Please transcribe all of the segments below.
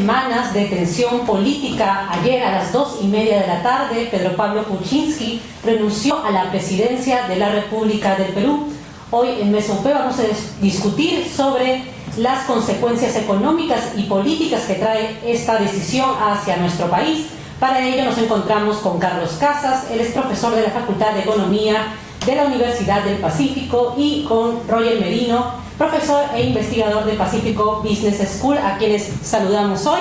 semanas de tensión política, ayer a las 2:30 de la tarde, Pedro Pablo Kuczynski renunció a la presidencia de la República del Perú. Hoy en Mesa UP vamos a discutir sobre las consecuencias económicas y políticas que trae esta decisión hacia nuestro país. Para ello nos encontramos con Carlos Casas, él es profesor de la Facultad de Economía de la Universidad del Pacífico, y con Roger Merino, profesor e investigador de Pacífico Business School, a quienes saludamos hoy.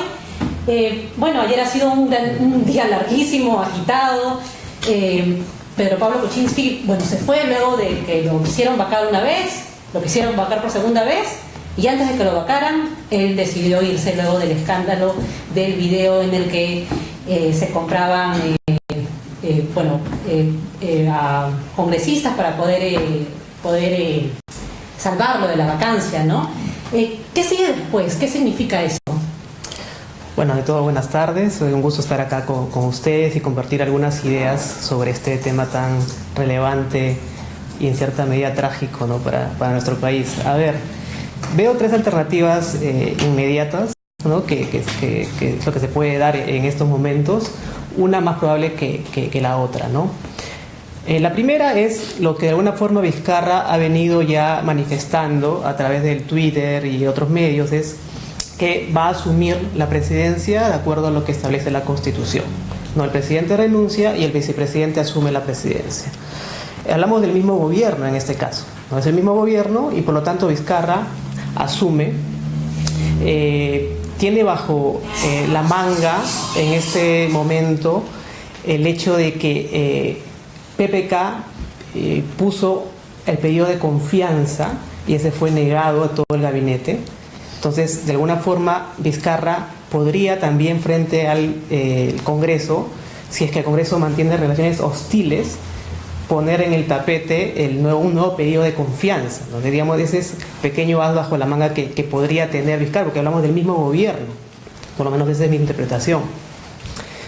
Bueno, ayer ha sido un día larguísimo, agitado. Pedro Pablo Kuczynski, bueno, se fue luego de que lo quisieron vacar una vez, lo quisieron vacar por segunda vez, y antes de que lo vacaran, él decidió irse luego del escándalo del video en el que se compraban a congresistas para poder salvarlo de la vacancia, ¿no? ¿Qué sigue después? ¿Qué significa eso? Bueno, de todo, buenas tardes. Un gusto estar acá con ustedes y compartir algunas ideas sobre este tema tan relevante y en cierta medida trágico, ¿no?, para nuestro país. A ver, veo tres alternativas inmediatas, ¿no?, que es lo que se puede dar en estos momentos, una más probable que la otra, ¿no? La primera es lo que de alguna forma Vizcarra ha venido ya manifestando a través del Twitter y otros medios, es que va a asumir la presidencia de acuerdo a lo que establece la Constitución, ¿no? El presidente renuncia y el vicepresidente asume la presidencia. Hablamos del mismo gobierno en este caso, ¿no? Es el mismo gobierno y por lo tanto Vizcarra asume, tiene bajo la manga en este momento el hecho de que PPK puso el pedido de confianza y ese fue negado a todo el gabinete. Entonces, de alguna forma, Vizcarra podría también frente al Congreso, si es que el Congreso mantiene relaciones hostiles, poner en el tapete un nuevo pedido de confianza, ¿no? Digamos, ese es pequeño as bajo la manga que podría tener Vizcarra, porque hablamos del mismo gobierno, por lo menos esa es mi interpretación.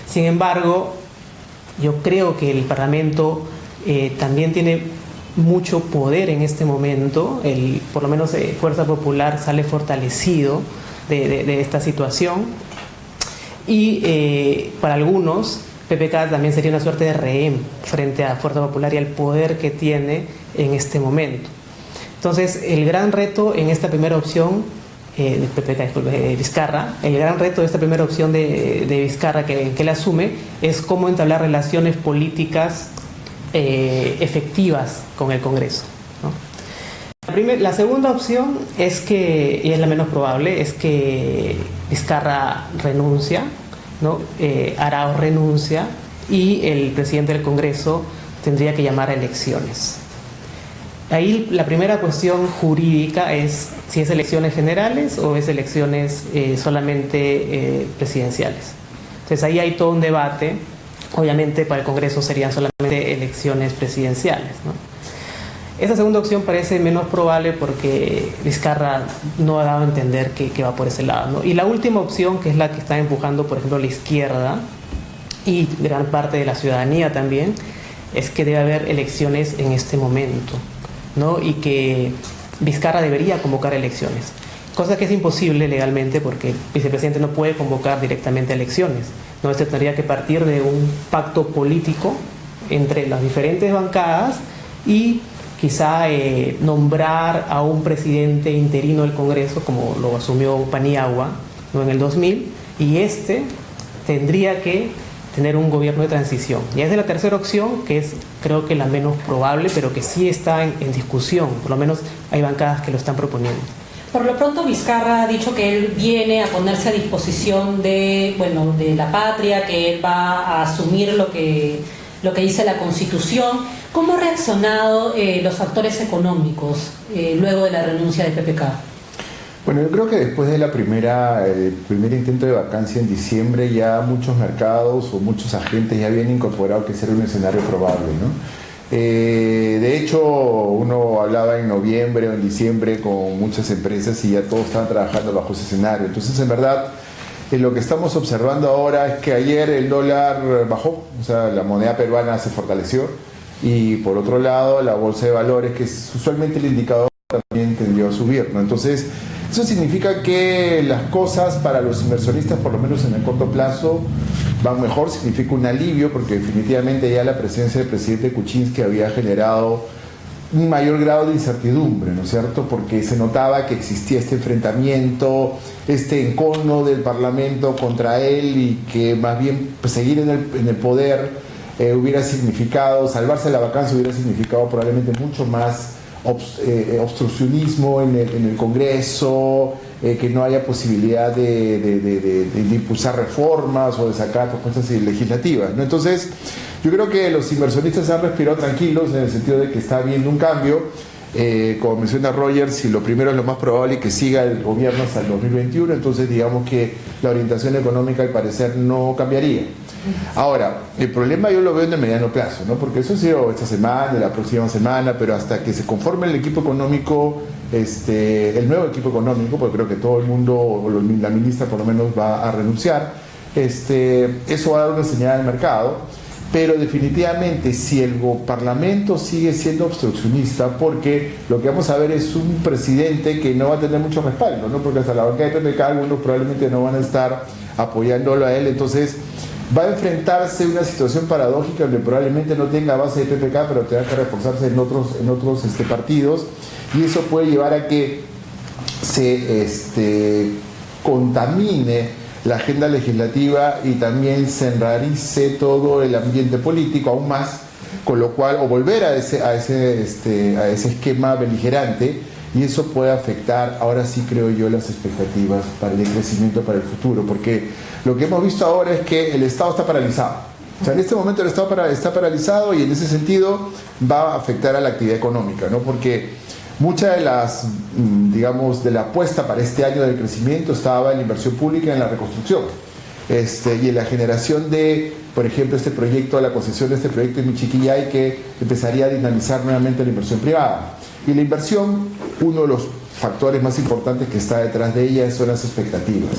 Sin embargo, yo creo que el Parlamento también tiene mucho poder en este momento, por lo menos Fuerza Popular sale fortalecido de esta situación, y para algunos PPK también sería una suerte de rehén frente a Fuerza Popular y al poder que tiene en este momento. Entonces, el gran reto en esta primera opción de PPK, Vizcarra, el gran reto de esta primera opción de Vizcarra que él asume es cómo entablar relaciones políticas efectivas con el Congreso, ¿no? La segunda opción es que, y es la menos probable, es que Vizcarra renuncia, ¿no? Arauz renuncia y el presidente del Congreso tendría que llamar a elecciones. Ahí la primera cuestión jurídica es si es elecciones generales o es elecciones solamente presidenciales. Entonces ahí hay todo un debate. Obviamente para el Congreso serían solamente elecciones presidenciales, ¿no? Esa segunda opción parece menos probable porque Vizcarra no ha dado a entender que va por ese lado, ¿no? Y la última opción, que es la que está empujando, por ejemplo, la izquierda y gran parte de la ciudadanía también, es que debe haber elecciones en este momento, ¿no? Y que Vizcarra debería convocar elecciones, cosa que es imposible legalmente porque el vicepresidente no puede convocar directamente elecciones, ¿no? Esto tendría que partir de un pacto político entre las diferentes bancadas y quizá nombrar a un presidente interino del Congreso, como lo asumió Paniagua, ¿no?, en el 2000, y este tendría que tener un gobierno de transición. Y es de la tercera opción, que es creo que la menos probable, pero que sí está en discusión, por lo menos hay bancadas que lo están proponiendo. Por lo pronto Vizcarra ha dicho que él viene a ponerse a disposición de la patria, que él va a asumir lo que dice la Constitución. ¿Cómo han reaccionado los factores económicos luego de la renuncia de PPK? Bueno, yo creo que después de el primer intento de vacancia en diciembre, ya muchos mercados o muchos agentes ya habían incorporado que ese era un escenario probable, ¿no? De hecho, uno hablaba en noviembre o en diciembre con muchas empresas y ya todos estaban trabajando bajo ese escenario. Entonces, en verdad, lo que estamos observando ahora es que ayer el dólar bajó, o sea, la moneda peruana se fortaleció, y por otro lado, la bolsa de valores, que es usualmente el indicador, también tendió a subir, ¿no? Entonces, Eso significa que las cosas para los inversionistas, por lo menos en el corto plazo, van mejor. Significa un alivio, porque definitivamente ya la presencia del presidente Kuczynski había generado un mayor grado de incertidumbre, ¿no es cierto? Porque se notaba que existía este enfrentamiento, este encono del Parlamento contra él, y que más bien pues, seguir en el poder hubiera significado, salvarse de la vacancia hubiera significado probablemente mucho más obstruccionismo en el Congreso, que no haya posibilidad de impulsar reformas o de sacar propuestas legislativas, ¿no? Entonces, yo creo que los inversionistas han respirado tranquilos en el sentido de que está habiendo un cambio. Como menciona Roger, si lo primero es lo más probable que siga el gobierno hasta el 2021, entonces digamos que la orientación económica al parecer no cambiaría. Ahora, el problema yo lo veo en el mediano plazo, ¿no? Porque eso ha sido esta semana, la próxima semana, pero hasta que se conforme el equipo económico, el nuevo equipo económico, porque creo que todo el mundo, o la ministra por lo menos, va a renunciar, eso va a dar una señal al mercado. Pero definitivamente si el Parlamento sigue siendo obstruccionista, porque lo que vamos a ver es un presidente que no va a tener mucho respaldo, ¿no? Porque hasta la banca de PPK algunos probablemente no van a estar apoyándolo a él, entonces va a enfrentarse a una situación paradójica donde probablemente no tenga base de PPK, pero tenga que reforzarse en otros partidos, y eso puede llevar a que se contamine la agenda legislativa y también se enrarice todo el ambiente político aún más, con lo cual, o volver a ese esquema beligerante, y eso puede afectar, ahora sí creo yo, las expectativas para el crecimiento para el futuro, porque lo que hemos visto ahora es que el Estado está paralizado. O sea, en este momento el Estado está paralizado, y en ese sentido va a afectar a la actividad económica, ¿no? Porque mucha de de la apuesta para este año del crecimiento estaba en la inversión pública y en la reconstrucción. Y en la generación de, por ejemplo, la concesión de este proyecto en Michiquillay, que empezaría a dinamizar nuevamente la inversión privada. Y la inversión, uno de los factores más importantes que está detrás de ella son las expectativas.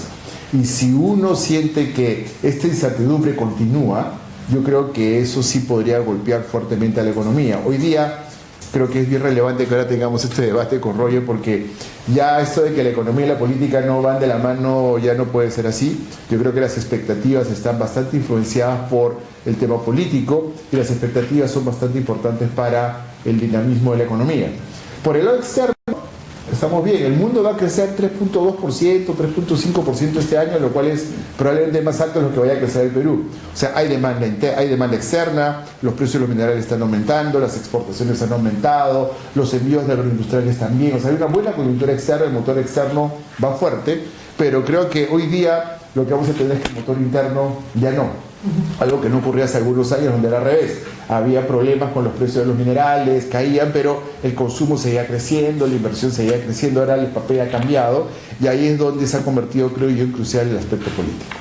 Y si uno siente que esta incertidumbre continúa, yo creo que eso sí podría golpear fuertemente a la economía. Hoy día creo que es bien relevante que ahora tengamos este debate con Roger, porque ya esto de que la economía y la política no van de la mano ya no puede ser así. Yo creo que las expectativas están bastante influenciadas por el tema político, y las expectativas son bastante importantes para el dinamismo de la economía. Por el lado externo, estamos bien, el mundo va a crecer 3.2%, 3.5% este año, lo cual es probablemente más alto de lo que vaya a crecer el Perú. O sea, hay demanda externa, los precios de los minerales están aumentando, las exportaciones han aumentado, los envíos de agroindustriales también. O sea, hay una buena coyuntura externa, el motor externo va fuerte, pero creo que hoy día lo que vamos a tener es que el motor interno ya no. Algo que no ocurría hace algunos años, donde era al revés. Había problemas con los precios de los minerales, caían, pero el consumo seguía creciendo, la inversión seguía creciendo. Ahora el papel ha cambiado, y ahí es donde se ha convertido, creo yo, en crucial el aspecto político.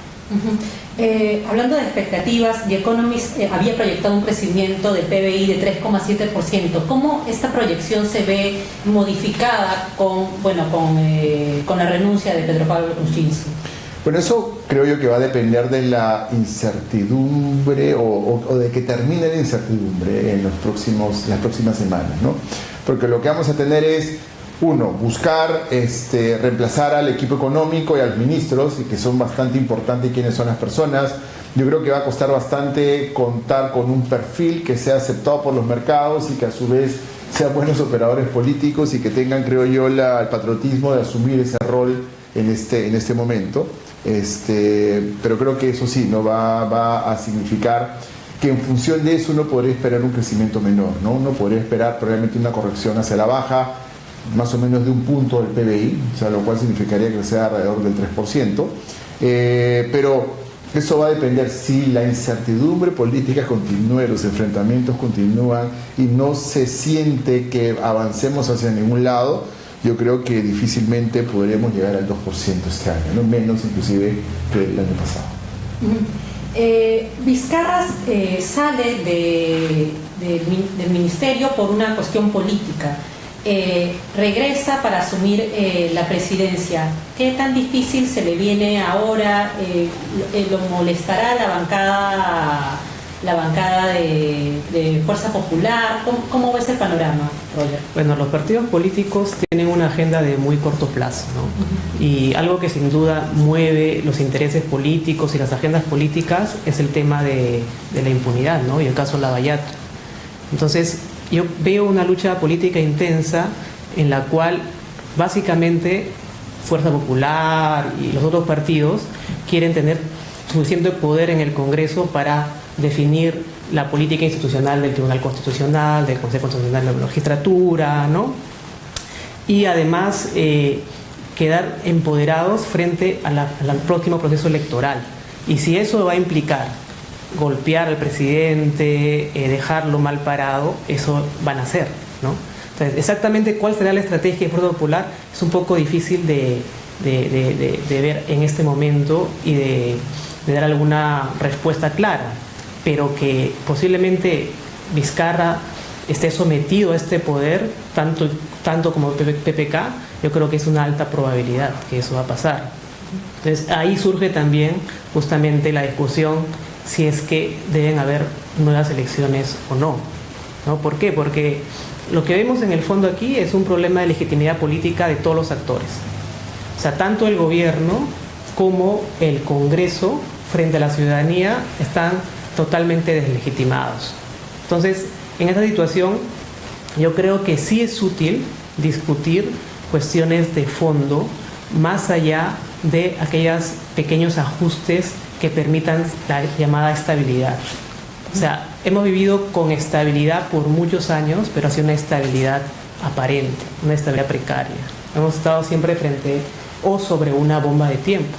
Hablando de expectativas, The Economist había proyectado un crecimiento del PBI de 3,7%. ¿Cómo esta proyección se ve modificada con la renuncia de Pedro Pablo Kuczynski? Bueno, eso creo yo que va a depender de la incertidumbre o de que termine la incertidumbre en las próximas semanas, ¿no? Porque lo que vamos a tener es, uno, buscar reemplazar al equipo económico y a los ministros, y que son bastante importantes quiénes son las personas. Yo creo que va a costar bastante contar con un perfil que sea aceptado por los mercados y que a su vez sean buenos operadores políticos y que tengan, creo yo, el patriotismo de asumir ese rol en este momento. Pero creo que eso sí, ¿no? va a significar que en función de eso uno podría esperar un crecimiento menor, ¿no? Uno podría esperar probablemente una corrección hacia la baja, más o menos de un punto del PBI, o sea, lo cual significaría crecer alrededor del 3%, pero eso va a depender si la incertidumbre política continúa, los enfrentamientos continúan y no se siente que avancemos hacia ningún lado. Yo creo que difícilmente podremos llegar al 2% este año, no menos inclusive que el año pasado. Vizcarra sale del ministerio por una cuestión política. Regresa para asumir la presidencia. ¿Qué tan difícil se le viene ahora? ¿Lo molestará la bancada la bancada de Fuerza Popular. ¿Cómo ves el panorama, Roger? Bueno, los partidos políticos tienen una agenda de muy corto plazo, ¿no? Y algo que sin duda mueve los intereses políticos y las agendas políticas es el tema de la impunidad, ¿no? Y el caso Lavallato. Entonces, yo veo una lucha política intensa en la cual básicamente Fuerza Popular y los otros partidos quieren tener suficiente poder en el Congreso para definir la política institucional del Tribunal Constitucional, del Consejo Constitucional de la Magistratura, ¿no? Y además quedar empoderados frente al próximo proceso electoral. Y si eso va a implicar golpear al presidente, dejarlo mal parado, eso van a hacer, ¿no? Entonces, exactamente cuál será la estrategia de Fuerza Popular es un poco difícil de ver en este momento y de dar alguna respuesta clara, pero que posiblemente Vizcarra esté sometido a este poder, tanto como PPK, yo creo que es una alta probabilidad que eso va a pasar. Entonces ahí surge también justamente la discusión si es que deben haber nuevas elecciones o no, ¿no? ¿Por qué? Porque lo que vemos en el fondo aquí es un problema de legitimidad política de todos los actores. O sea, tanto el gobierno como el Congreso frente a la ciudadanía están totalmente deslegitimados. Entonces, en esta situación, yo creo que sí es útil discutir cuestiones de fondo más allá de aquellos pequeños ajustes que permitan la llamada estabilidad. O sea, hemos vivido con estabilidad por muchos años, pero ha sido una estabilidad aparente, una estabilidad precaria. Hemos estado siempre frente o sobre una bomba de tiempo.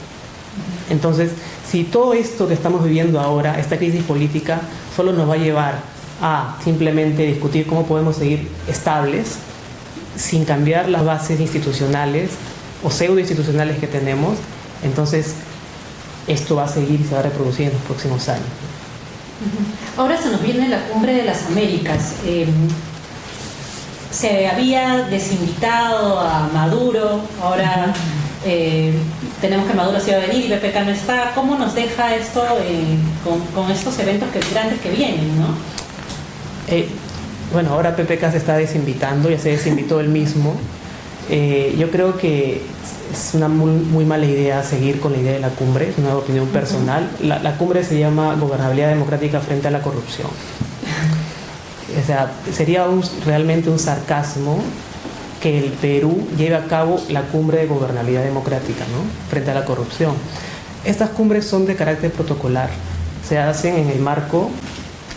Entonces, si todo esto que estamos viviendo ahora, esta crisis política, solo nos va a llevar a simplemente discutir cómo podemos seguir estables, sin cambiar las bases institucionales o pseudo-institucionales que tenemos, entonces esto va a seguir y se va a reproducir en los próximos años. Ahora se nos viene la Cumbre de las Américas. Se había desinvitado a Maduro, ahora tenemos que Maduro se va a venir y PPK no está. ¿Cómo nos deja esto con estos eventos grandes que vienen, no? Bueno, ahora PPK se está desinvitando, ya se desinvitó él mismo. Yo creo que es una muy mala idea seguir con la idea de la cumbre, es una opinión personal. La cumbre se llama Gobernabilidad Democrática frente a la corrupción. O sea, sería realmente un sarcasmo que el Perú lleve a cabo la cumbre de gobernabilidad democrática, ¿no?, frente a la corrupción. Estas cumbres son de carácter protocolar, se hacen en el marco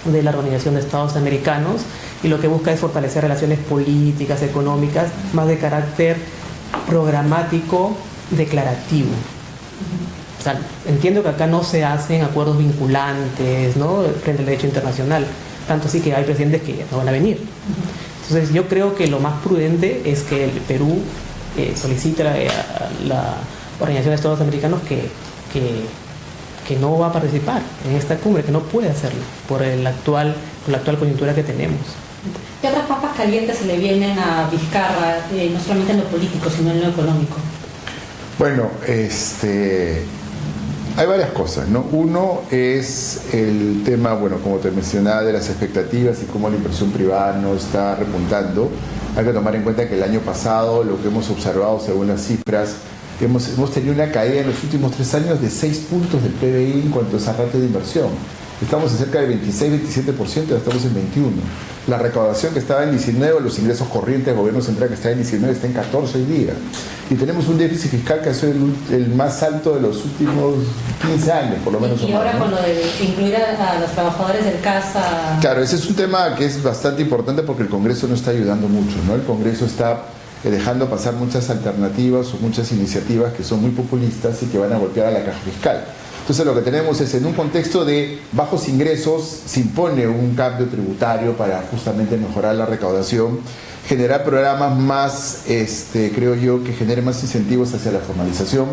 de la Organización de Estados Americanos y lo que busca es fortalecer relaciones políticas, económicas, más de carácter programático, declarativo. O sea, entiendo que acá no se hacen acuerdos vinculantes, ¿no?, frente al derecho internacional, tanto así que hay presidentes que no van a venir. Entonces yo creo que lo más prudente es que el Perú solicite a la Organización de Estados Americanos que no va a participar en esta cumbre, que no puede hacerlo por la actual coyuntura que tenemos. ¿Qué otras papas calientes se le vienen a Vizcarra, no solamente en lo político, sino en lo económico? Bueno, hay varias cosas, ¿no? Uno es el tema, bueno, como te mencionaba, de las expectativas y cómo la inversión privada no está repuntando. Hay que tomar en cuenta que el año pasado, lo que hemos observado según las cifras, hemos tenido una caída en los últimos 3 años de 6 puntos del PBI en cuanto a esa ratio de inversión. Estamos en cerca de 26-27%, ya estamos en 21%. La recaudación que estaba en 19%, los ingresos corrientes del gobierno central que estaba en 19%, está en 14 hoy día. Y tenemos un déficit fiscal que ha sido el más alto de los últimos 15 años, por lo menos. Y ahora, ¿no?, con lo de incluir a los trabajadores del CASA. Claro, ese es un tema que es bastante importante porque el Congreso no está ayudando mucho, ¿no? El Congreso está dejando pasar muchas alternativas o muchas iniciativas que son muy populistas y que van a golpear a la caja fiscal. Entonces lo que tenemos es, en un contexto de bajos ingresos, se impone un cambio tributario para justamente mejorar la recaudación, generar programas más, creo yo, que generen más incentivos hacia la formalización.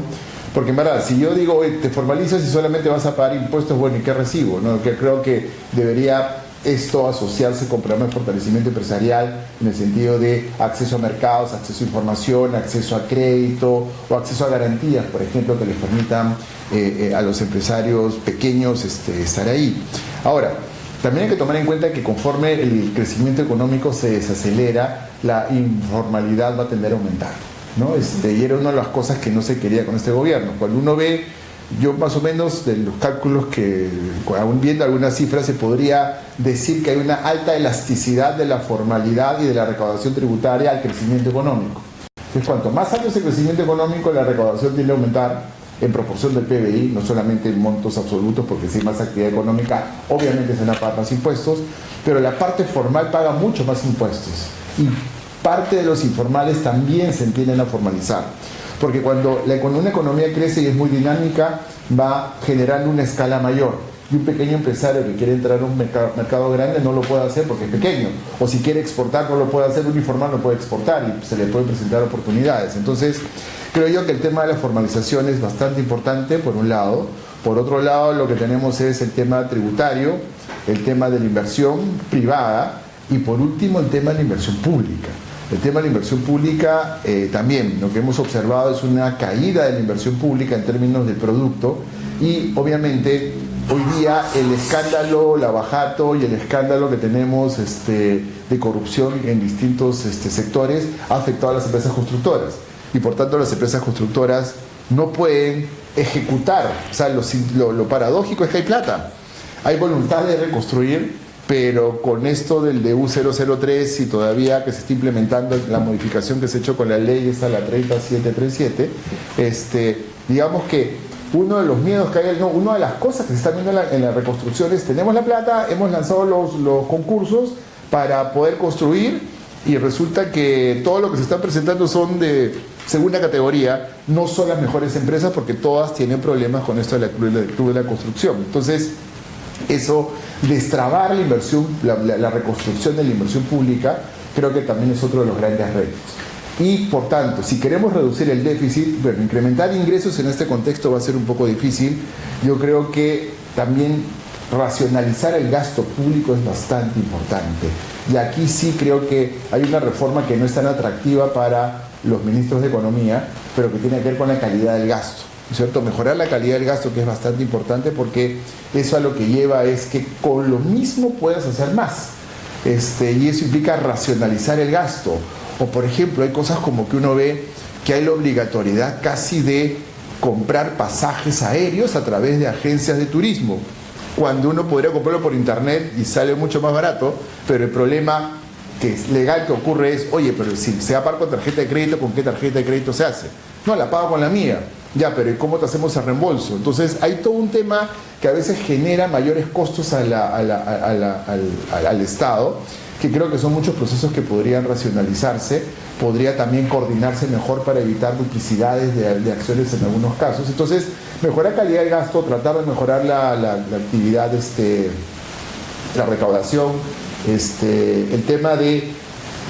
Porque en verdad, si yo digo, te formalizas y solamente vas a pagar impuestos, bueno, ¿y qué recibo?, ¿no? Que creo que debería esto asociarse con programas de fortalecimiento empresarial en el sentido de acceso a mercados, acceso a información, acceso a crédito o acceso a garantías, por ejemplo, que les permitan a los empresarios pequeños estar ahí. Ahora, También hay que tomar en cuenta que conforme el crecimiento económico se desacelera, la informalidad va a tender a aumentar, ¿no? Y era una de las cosas que no se quería con este gobierno. Cuando uno ve, yo más o menos de los cálculos que, aún viendo algunas cifras, se podría decir que hay una alta elasticidad de la formalidad y de la recaudación tributaria al crecimiento económico. Entonces, cuanto más alto es el crecimiento económico, la recaudación tiende a aumentar en proporción del PBI, no solamente en montos absolutos, porque si hay más actividad económica, obviamente se van a pagar más impuestos, pero la parte formal paga mucho más impuestos. Y parte de los informales también se tienden a formalizar. Porque cuando una economía crece y es muy dinámica, va generando una escala mayor. Y un pequeño empresario que quiere entrar a un mercado grande no lo puede hacer porque es pequeño. O si quiere exportar no lo puede hacer, un informal no puede exportar y se le pueden presentar oportunidades. Entonces, creo yo que el tema de la formalización es bastante importante, por un lado. Por otro lado, lo que tenemos es el tema tributario, el tema de la inversión privada y, por último, el tema de la inversión pública. El tema de la inversión pública también, lo que hemos observado es una caída de la inversión pública en términos del producto y obviamente hoy día el escándalo Lavajato y el escándalo que tenemos de corrupción en distintos sectores ha afectado a las empresas constructoras y por tanto las empresas constructoras no pueden ejecutar. O sea, lo paradójico es que hay plata, hay voluntad de reconstruir, pero con esto del DU 003 y todavía que se está implementando la modificación que se ha hecho con la ley, esta la 3737, digamos que uno de los miedos que hay, una de las cosas que se están viendo en la reconstrucción es, tenemos la plata, hemos lanzado los concursos para poder construir y resulta que todo lo que se está presentando son de segunda categoría, no son las mejores empresas porque todas tienen problemas con esto del club de la construcción. Entonces, eso, destrabar la inversión, la reconstrucción de la inversión pública, creo que también es otro de los grandes retos. Y por tanto, si queremos reducir el déficit, bueno, incrementar ingresos en este contexto va a ser un poco difícil. Yo creo que también racionalizar el gasto público es bastante importante. Y aquí sí creo que hay una reforma que no es tan atractiva para los ministros de Economía, pero que tiene que ver con la calidad del gasto, ¿cierto? Mejorar la calidad del gasto, que es bastante importante porque eso a lo que lleva es que con lo mismo puedas hacer más. Y eso implica racionalizar el gasto. O por ejemplo, hay cosas como que uno ve que hay la obligatoriedad casi de comprar pasajes aéreos a través de agencias de turismo, cuando uno podría comprarlo por internet y sale mucho más barato, pero el problema que es legal que ocurre es, oye, pero si se va a pagar con tarjeta de crédito, ¿con qué tarjeta de crédito se hace? No, la pago con la mía. Ya, pero ¿y cómo te hacemos el reembolso? Entonces hay todo un tema que a veces genera mayores costos al Estado, que creo que son muchos procesos que podrían racionalizarse, podría también coordinarse mejor para evitar duplicidades de acciones en algunos casos. Entonces, mejorar calidad del gasto, tratar de mejorar la actividad, la recaudación, el tema de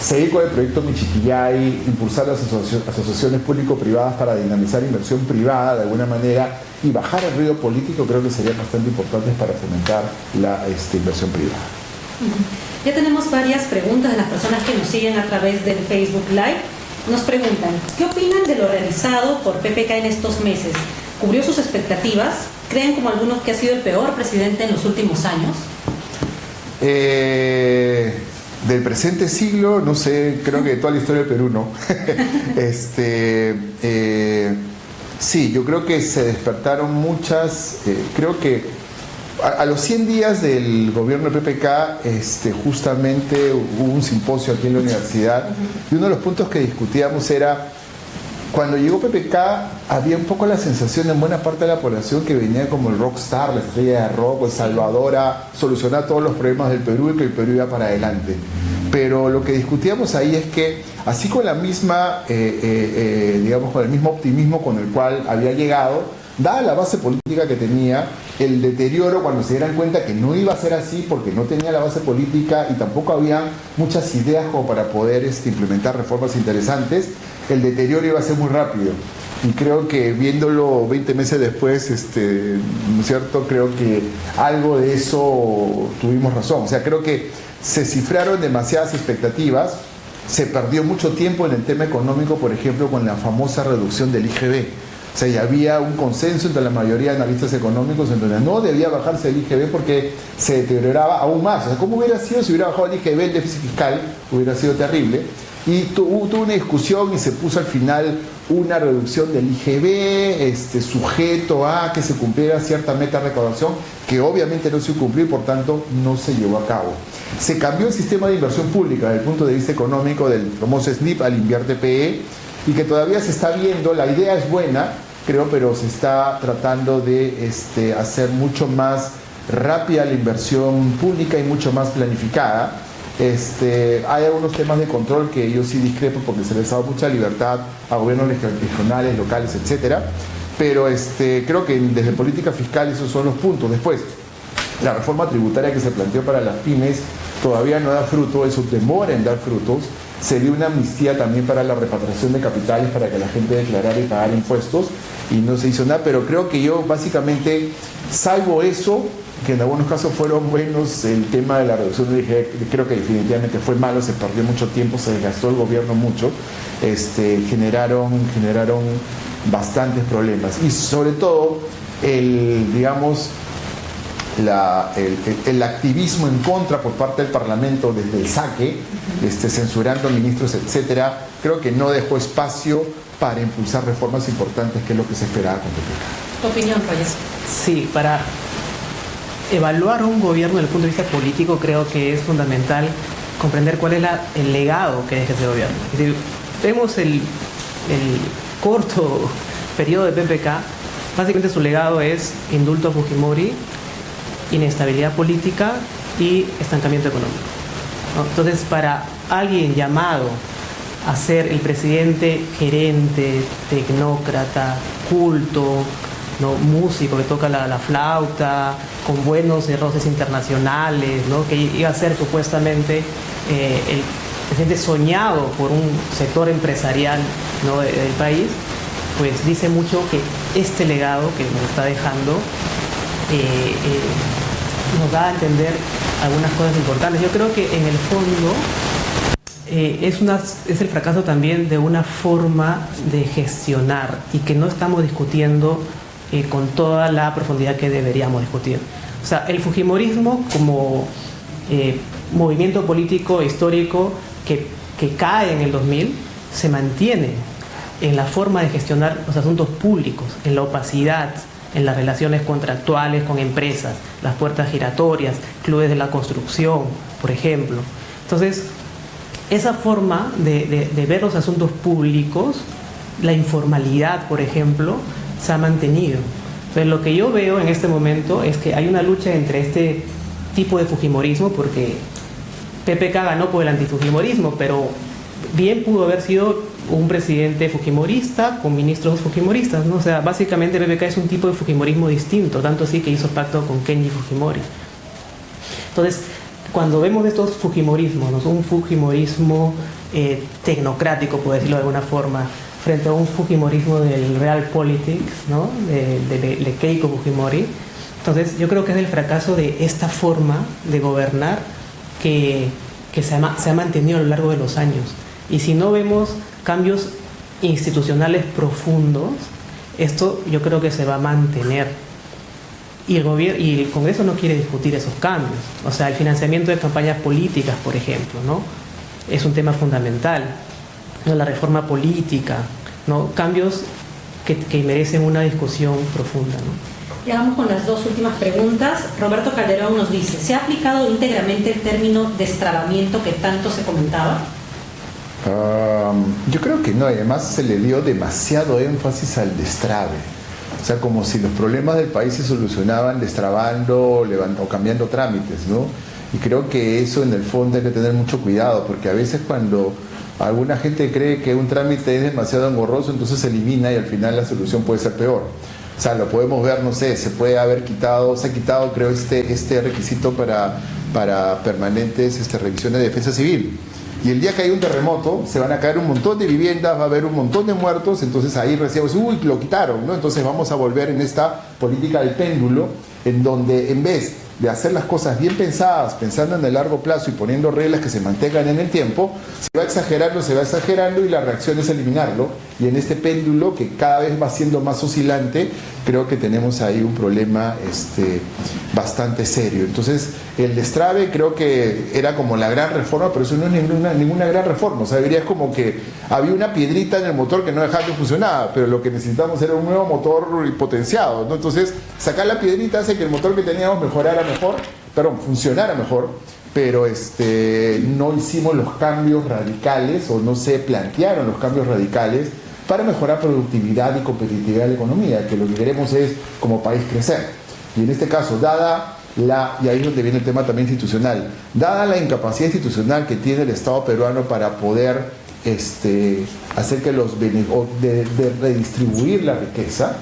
seguir con el proyecto Michiquillay, impulsar las asociaciones público-privadas para dinamizar inversión privada de alguna manera y bajar el ruido político, creo que serían bastante importantes para fomentar la inversión privada. Ya tenemos varias preguntas de las personas que nos siguen a través del Facebook Live. Nos preguntan, ¿qué opinan de lo realizado por PPK en estos meses? ¿Cubrió sus expectativas? ¿Creen como algunos que ha sido el peor presidente en los últimos años? Del presente siglo, no sé, creo que de toda la historia del Perú, ¿no? Sí, yo creo que se despertaron muchas, creo que a los 100 días del gobierno de PPK, justamente hubo un simposio aquí en la universidad y uno de los puntos que discutíamos era, cuando llegó PPK había un poco la sensación en buena parte de la población que venía como el rockstar, la estrella de rock, el salvador a solucionar todos los problemas del Perú y que el Perú iba para adelante. Pero lo que discutíamos ahí es que, así con la misma, digamos, con el mismo optimismo con el cual había llegado, dada la base política que tenía, el deterioro cuando se dieran cuenta que no iba a ser así porque no tenía la base política y tampoco había muchas ideas como para poder implementar reformas interesantes, el deterioro iba a ser muy rápido. Y creo que viéndolo 20 meses después, ¿no es cierto? Creo que algo de eso tuvimos razón. O sea, creo que se cifraron demasiadas expectativas, se perdió mucho tiempo en el tema económico, por ejemplo, con la famosa reducción del IGB. O O sea, ya había un consenso entre la mayoría de analistas económicos en donde no debía bajarse el IGB porque se deterioraba aún más. O sea, ¿cómo hubiera sido si hubiera bajado el IGB, el déficit fiscal? Hubiera sido terrible. Y tuvo una discusión y se puso al final una reducción del IGB sujeto a que se cumpliera cierta meta de recaudación que obviamente no se cumplió y por tanto no se llevó a cabo. Se cambió el sistema de inversión pública desde el punto de vista económico del famoso SNIP al Invierte PE y que todavía se está viendo. La idea es buena, creo, pero se está tratando de hacer mucho más rápida la inversión pública y mucho más planificada. Hay algunos temas de control que yo sí discrepo porque se les ha dado mucha libertad a gobiernos regionales, locales, etcétera. Pero creo que desde política fiscal esos son los puntos. Después, la reforma tributaria que se planteó para las pymes todavía no da fruto, eso demora en dar frutos. Se dio una amnistía también para la repatriación de capitales para que la gente declarara y pagara impuestos y no se hizo nada, pero creo que yo básicamente, salvo eso, que en algunos casos fueron buenos, el tema de la reducción del IGB, creo que definitivamente fue malo, se perdió mucho tiempo, se desgastó el gobierno mucho, generaron bastantes problemas y sobre todo el activismo en contra por parte del Parlamento desde el saque, censurando ministros, etcétera, creo que no dejó espacio para impulsar reformas importantes, que es lo que se esperaba con PPK. ¿Tu opinión, Reyes? Sí, para evaluar un gobierno desde el punto de vista político creo que es fundamental comprender cuál es el legado que deja ese gobierno. Es decir, vemos el corto periodo de PPK, básicamente su legado es indulto a Fujimori, inestabilidad política y estancamiento económico, ¿no? Entonces, para alguien llamado a ser el presidente gerente, tecnócrata, culto, ¿no? Músico que toca la flauta, con buenos roces internacionales, ¿no? Que iba a ser supuestamente el presidente soñado por un sector empresarial, ¿no? del país, pues dice mucho que este legado que nos está dejando nos da a entender algunas cosas importantes. Yo creo que en el fondo es el fracaso también de una forma de gestionar y que no estamos discutiendo con toda la profundidad que deberíamos discutir. O sea, el fujimorismo como movimiento político histórico que cae en el 2000 se mantiene en la forma de gestionar los asuntos públicos, en la opacidad, en las relaciones contractuales con empresas, las puertas giratorias, clubes de la construcción, por ejemplo. Entonces, esa forma de ver los asuntos públicos, la informalidad, por ejemplo, se ha mantenido. Entonces, lo que yo veo en este momento es que hay una lucha entre este tipo de fujimorismo, porque PPK ganó por el antifujimorismo, pero bien pudo haber sido un presidente fujimorista con ministros fujimoristas, ¿no? O sea, básicamente PPK es un tipo de fujimorismo distinto, tanto así que hizo pacto con Kenji Fujimori. Entonces, cuando vemos estos fujimorismos, ¿no? Un fujimorismo tecnocrático, por decirlo de alguna forma, frente a un fujimorismo del realpolitik, ¿no? de Keiko Fujimori, entonces yo creo que es el fracaso de esta forma de gobernar que se ha mantenido a lo largo de los años. Y si no vemos cambios institucionales profundos, esto yo creo que se va a mantener. Y el Congreso no quiere discutir esos cambios. O sea, el financiamiento de campañas políticas, por ejemplo, ¿no? Es un tema fundamental. ¿No? La reforma política, ¿no? Cambios que merecen una discusión profunda, ¿no? Ya vamos con las dos últimas preguntas. Roberto Calderón nos dice, ¿se ha aplicado íntegramente el término destrabamiento que tanto se comentaba? Yo creo que no, además se le dio demasiado énfasis al destrabe. O sea, como si los problemas del país se solucionaban destrabando o cambiando trámites, ¿no? Y creo que eso en el fondo hay que tener mucho cuidado, porque a veces cuando alguna gente cree que un trámite es demasiado engorroso, entonces se elimina y al final la solución puede ser peor. O sea, lo podemos ver, no sé, se ha quitado creo este requisito para permanentes revisiones de defensa civil. Y el día que hay un terremoto, se van a caer un montón de viviendas, va a haber un montón de muertos, entonces ahí recibimos, uy, lo quitaron, ¿no? Entonces vamos a volver en esta política del péndulo, en donde en vez de hacer las cosas bien pensadas, pensando en el largo plazo y poniendo reglas que se mantengan en el tiempo, se va exagerando y la reacción es eliminarlo. y en este péndulo que cada vez va siendo más oscilante, creo que tenemos ahí un problema bastante serio. Entonces, el destrave creo que era como la gran reforma, pero eso no es ninguna gran reforma. O sea, es como que había una piedrita en el motor que no dejaba que funcionaba, pero lo que necesitamos era un nuevo motor potenciado, ¿no? Entonces, sacar la piedrita hace que el motor que teníamos funcionara mejor, pero no hicimos los cambios radicales, o no se plantearon los cambios radicales para mejorar productividad y competitividad de la economía, que lo que queremos es como país crecer. Y en este caso, y ahí es donde viene el tema también institucional, dada la incapacidad institucional que tiene el Estado peruano para poder hacer que de redistribuir la riqueza,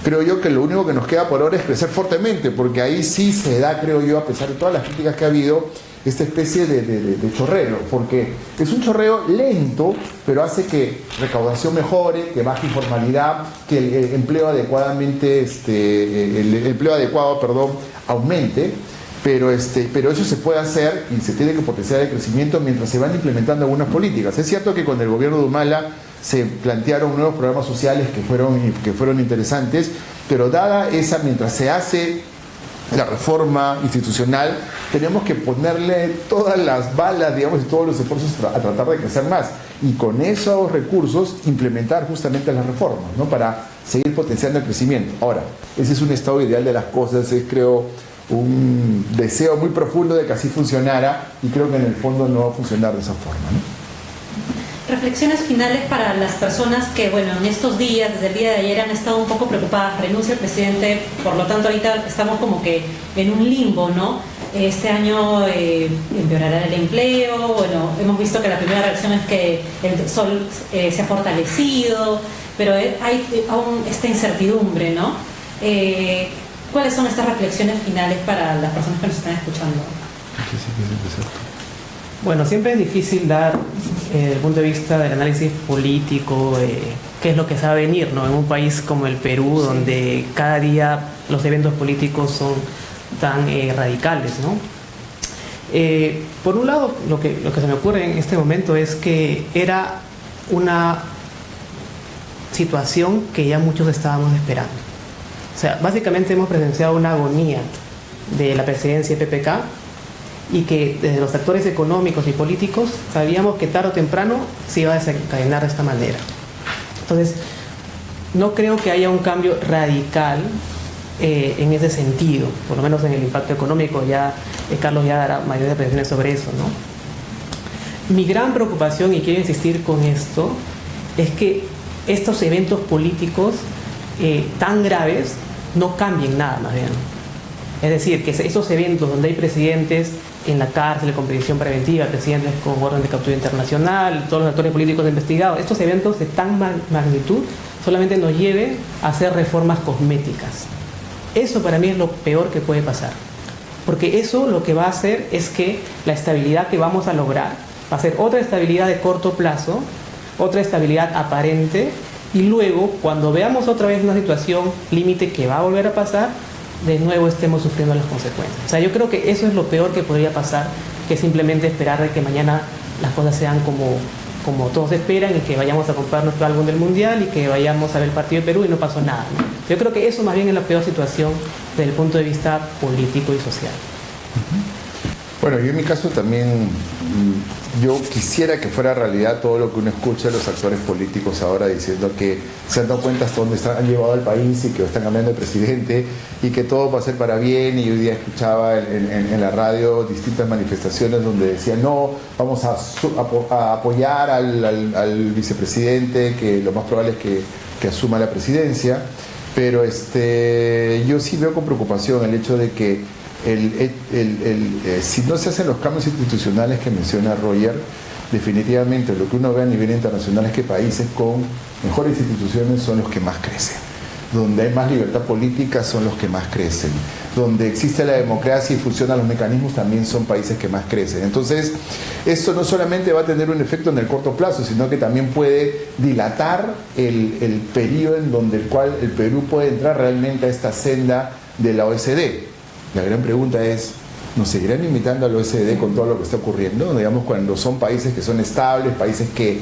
creo yo que lo único que nos queda por ahora es crecer fuertemente, porque ahí sí se da, creo yo, a pesar de todas las críticas que ha habido, esta especie de chorreo, porque es un chorreo lento, pero hace que recaudación mejore, que baje informalidad, que el empleo adecuado aumente, pero eso se puede hacer y se tiene que potenciar el crecimiento mientras se van implementando algunas políticas. Es cierto que con el gobierno de Humala se plantearon nuevos programas sociales que fueron interesantes, pero dada esa, mientras se hace la reforma institucional, tenemos que ponerle todas las balas, digamos, y todos los esfuerzos a tratar de crecer más, y con esos recursos implementar justamente las reformas, ¿no? Para seguir potenciando el crecimiento. Ahora, ese es un estado ideal de las cosas, es, creo, un deseo muy profundo de que así funcionara, y creo que en el fondo no va a funcionar de esa forma, ¿no? Reflexiones finales para las personas que, bueno, en estos días, desde el día de ayer, han estado un poco preocupadas. Renuncia el presidente, por lo tanto ahorita estamos como que en un limbo, ¿no? Este año empeorará el empleo. Bueno, hemos visto que la primera reacción es que el sol se ha fortalecido, pero hay aún esta incertidumbre, ¿no? ¿Cuáles son estas reflexiones finales para las personas que nos están escuchando? Bueno, siempre es difícil dar, desde el punto de vista del análisis político, qué es lo que se va a venir, ¿no? En un país como el Perú, sí, donde cada día los eventos políticos son tan radicales, ¿no? Por un lado, lo que se me ocurre en este momento es que era una situación que ya muchos estábamos esperando. O sea, básicamente hemos presenciado una agonía de la presidencia de PPK, y que desde los actores económicos y políticos sabíamos que tarde o temprano se iba a desencadenar de esta manera. Entonces, no creo que haya un cambio radical en ese sentido, por lo menos en el impacto económico. Ya Carlos ya dará mayores precisiones sobre eso, ¿no? Mi gran preocupación, y quiero insistir con esto, es que estos eventos políticos tan graves no cambien nada, más bien. Es decir, que esos eventos donde hay presidentes en la cárcel con prisión preventiva, presidentes con orden de captura internacional, todos los actores políticos investigados, estos eventos de tan magnitud solamente nos lleven a hacer reformas cosméticas. Eso para mí es lo peor que puede pasar, porque eso lo que va a hacer es que la estabilidad que vamos a lograr va a ser otra estabilidad de corto plazo, otra estabilidad aparente, y luego cuando veamos otra vez una situación límite que va a volver a pasar, de nuevo estemos sufriendo las consecuencias. O sea, yo creo que eso es lo peor que podría pasar, que simplemente esperar de que mañana las cosas sean como todos esperan, y que vayamos a comprar nuestro álbum del Mundial y que vayamos a ver el partido de Perú y no pasó nada, ¿no? Yo creo que eso más bien es la peor situación desde el punto de vista político y social. Bueno, yo en mi caso también, yo quisiera que fuera realidad todo lo que uno escucha de los actores políticos ahora diciendo que se han dado cuenta hasta dónde han llevado al país y que están cambiando de presidente y que todo va a ser para bien. Y hoy día escuchaba en la radio distintas manifestaciones donde decían no, vamos a apoyar al vicepresidente, que lo más probable es que asuma la presidencia. Pero yo sí veo con preocupación el hecho de que si no se hacen los cambios institucionales que menciona Roger, definitivamente lo que uno ve a nivel internacional es que países con mejores instituciones son los que más crecen, donde hay más libertad política son los que más crecen, donde existe la democracia y funcionan los mecanismos también son países que más crecen. Entonces, esto no solamente va a tener un efecto en el corto plazo, sino que también puede dilatar el periodo en donde el cual el Perú puede entrar realmente a esta senda de la OECD. La gran pregunta es, nos seguirán invitando al OECD con todo lo que está ocurriendo, digamos, cuando son países que son estables, países que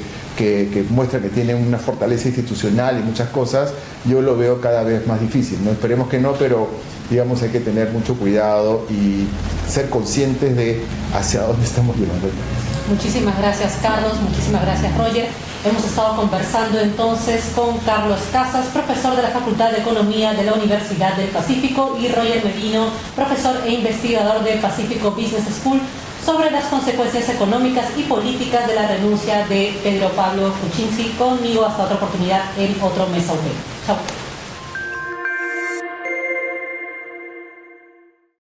muestran que tienen una fortaleza institucional y muchas cosas, yo lo veo cada vez más difícil, ¿no? Esperemos que no, pero digamos hay que tener mucho cuidado y ser conscientes de hacia dónde estamos llevando el país. Muchísimas gracias, Carlos. Muchísimas gracias, Roger. Hemos estado conversando entonces con Carlos Casas, profesor de la Facultad de Economía de la Universidad del Pacífico, y Roger Merino, profesor e investigador del Pacífico Business School, sobre las consecuencias económicas y políticas de la renuncia de Pedro Pablo Kuczynski. Conmigo hasta otra oportunidad en otro Mesa UP. Chao.